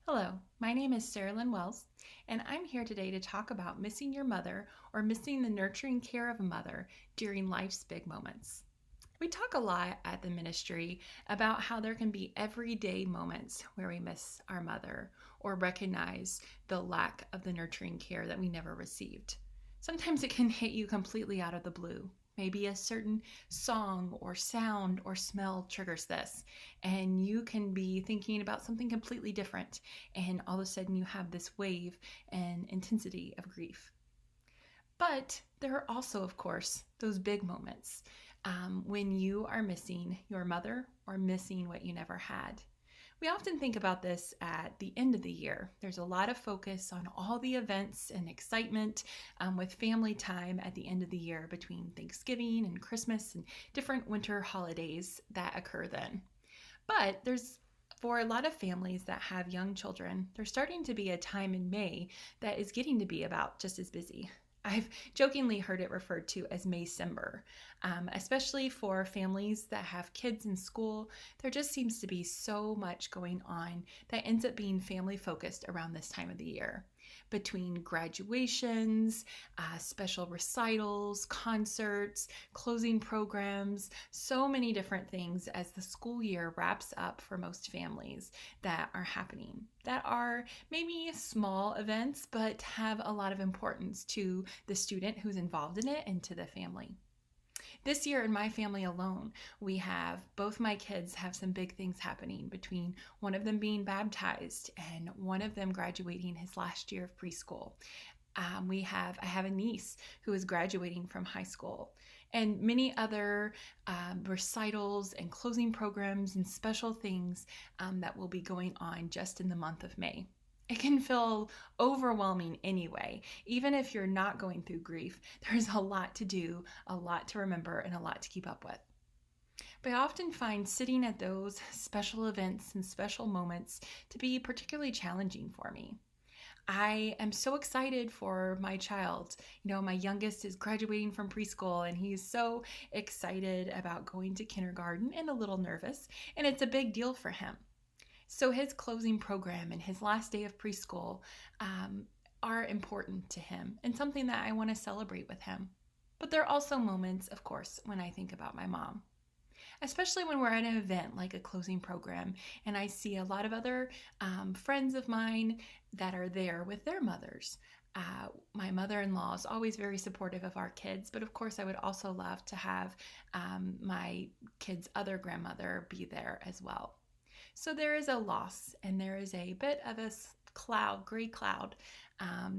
Hello, my name is Sarah Lynn Wells, and I'm here today to talk about missing your mother or missing the nurturing care of a mother during life's big moments. We talk a lot at the ministry about how there can be everyday moments where we miss our mother or recognize the lack of the nurturing care that we never received. Sometimes it can hit you completely out of the blue. Maybe a certain song or sound or smell triggers this, and you can be thinking about something completely different, and all of a sudden you have this wave and intensity of grief. But there are also, of course, those big moments when you are missing your mother or missing what you never had. We often think about this at the end of the year. There's a lot of focus on all the events and excitement with family time at the end of the year between Thanksgiving and Christmas and different winter holidays that occur then. But for a lot of families that have young children, there's starting to be a time in May that is getting to be about just as busy. I've jokingly heard it referred to as May-cember, especially for families that have kids in school. There just seems to be so much going on that ends up being family focused around this time of the year. Between graduations, special recitals, concerts, closing programs, so many different things as the school year wraps up for most families that are happening. That are maybe small events, but have a lot of importance to the student who's involved in it and to the family. This year in my family alone, we have both my kids have some big things happening between one of them being baptized and one of them graduating his last year of preschool. I have a niece who is graduating from high school, and many other recitals and closing programs and special things that will be going on just in the month of May. It can feel overwhelming anyway. Even if you're not going through grief, there's a lot to do, a lot to remember, and a lot to keep up with. But I often find sitting at those special events and special moments to be particularly challenging for me. I am so excited for my child. My youngest is graduating from preschool and he's so excited about going to kindergarten and a little nervous, and it's a big deal for him. So his closing program and his last day of preschool are important to him and something that I want to celebrate with him. But there are also moments, of course, when I think about my mom, especially when we're at an event like a closing program and I see a lot of other friends of mine that are there with their mothers. My mother-in-law is always very supportive of our kids, but of course I would also love to have my kids' other grandmother be there as well. So there is a loss and there is a bit of a gray cloud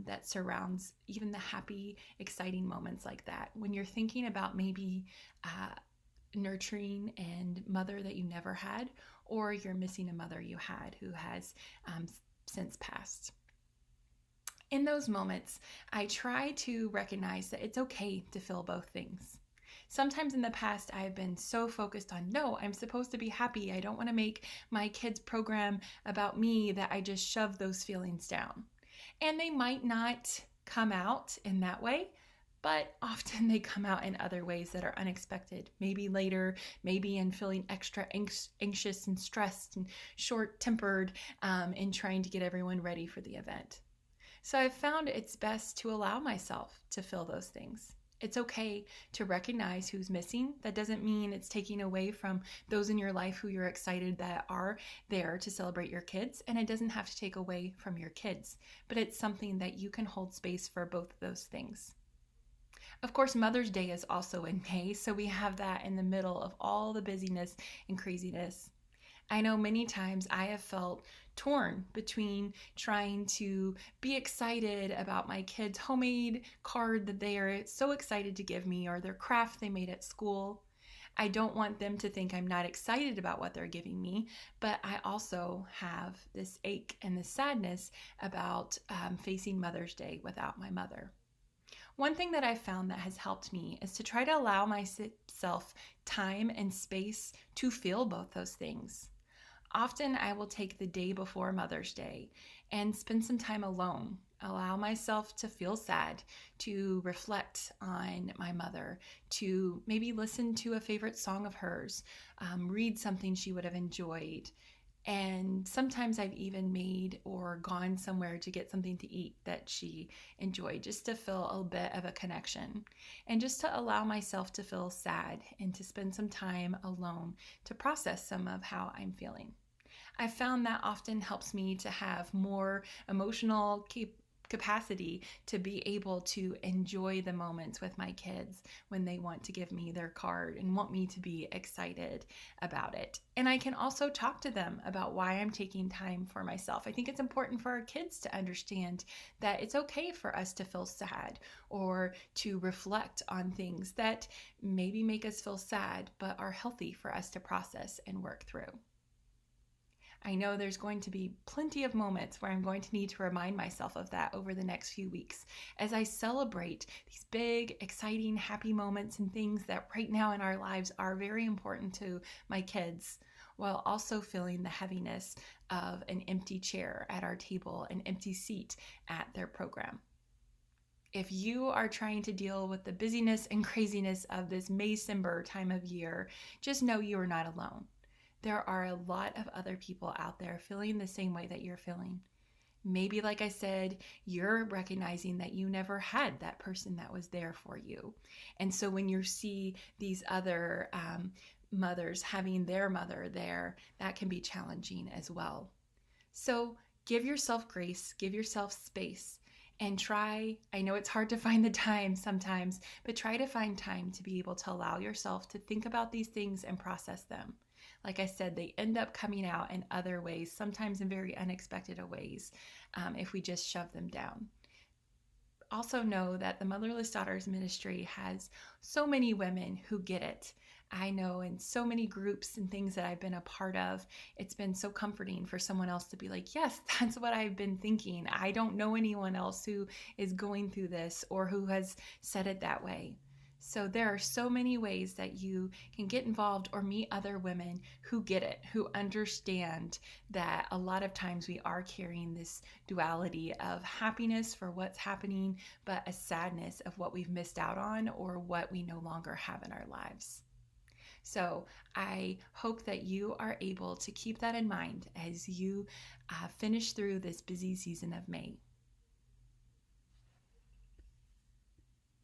that surrounds even the happy, exciting moments like that. When you're thinking about maybe nurturing and mother that you never had, or you're missing a mother you had who has since passed. In those moments, I try to recognize that it's okay to feel both things. Sometimes in the past, I have been so focused on, no, I'm supposed to be happy. I don't want to make my kids' program about me that I just shove those feelings down. And they might not come out in that way, but often they come out in other ways that are unexpected. Maybe later, maybe in feeling extra anxious and stressed and short-tempered in trying to get everyone ready for the event. So I've found it's best to allow myself to feel those things. It's okay to recognize who's missing. That doesn't mean it's taking away from those in your life who you're excited that are there to celebrate your kids, and it doesn't have to take away from your kids, but it's something that you can hold space for both of those things. Of course, Mother's Day is also in May, so we have that in the middle of all the busyness and craziness. I know many times I have felt torn between trying to be excited about my kids' homemade card that they are so excited to give me or their craft they made at school. I don't want them to think I'm not excited about what they're giving me, but I also have this ache and this sadness about facing Mother's Day without my mother. One thing that I've found that has helped me is to try to allow myself time and space to feel both those things. Often I will take the day before Mother's Day and spend some time alone, allow myself to feel sad, to reflect on my mother, to maybe listen to a favorite song of hers, read something she would have enjoyed, And sometimes I've even made or gone somewhere to get something to eat that she enjoyed, just to feel a bit of a connection and just to allow myself to feel sad and to spend some time alone to process some of how I'm feeling. I found that often helps me to have more emotional capacity to be able to enjoy the moments with my kids when they want to give me their card and want me to be excited about it. And I can also talk to them about why I'm taking time for myself. I think it's important for our kids to understand that it's okay for us to feel sad or to reflect on things that maybe make us feel sad but are healthy for us to process and work through. I know there's going to be plenty of moments where I'm going to need to remind myself of that over the next few weeks as I celebrate these big, exciting, happy moments and things that right now in our lives are very important to my kids, while also feeling the heaviness of an empty chair at our table, an empty seat at their program. If you are trying to deal with the busyness and craziness of this May-cember time of year, just know you are not alone. There are a lot of other people out there feeling the same way that you're feeling. Maybe, like I said, you're recognizing that you never had that person that was there for you. And so when you see these other mothers having their mother there, that can be challenging as well. So give yourself grace, give yourself space, and try. I know it's hard to find the time sometimes, but try to find time to be able to allow yourself to think about these things and process them. Like I said, they end up coming out in other ways, sometimes in very unexpected ways, if we just shove them down. Also know that the Motherless Daughters Ministry has so many women who get it. I know in so many groups and things that I've been a part of, it's been so comforting for someone else to be like, yes, that's what I've been thinking. I don't know anyone else who is going through this or who has said it that way. So there are so many ways that you can get involved or meet other women who get it, who understand that a lot of times we are carrying this duality of happiness for what's happening, but a sadness of what we've missed out on or what we no longer have in our lives. So I hope that you are able to keep that in mind as you finish through this busy season of May.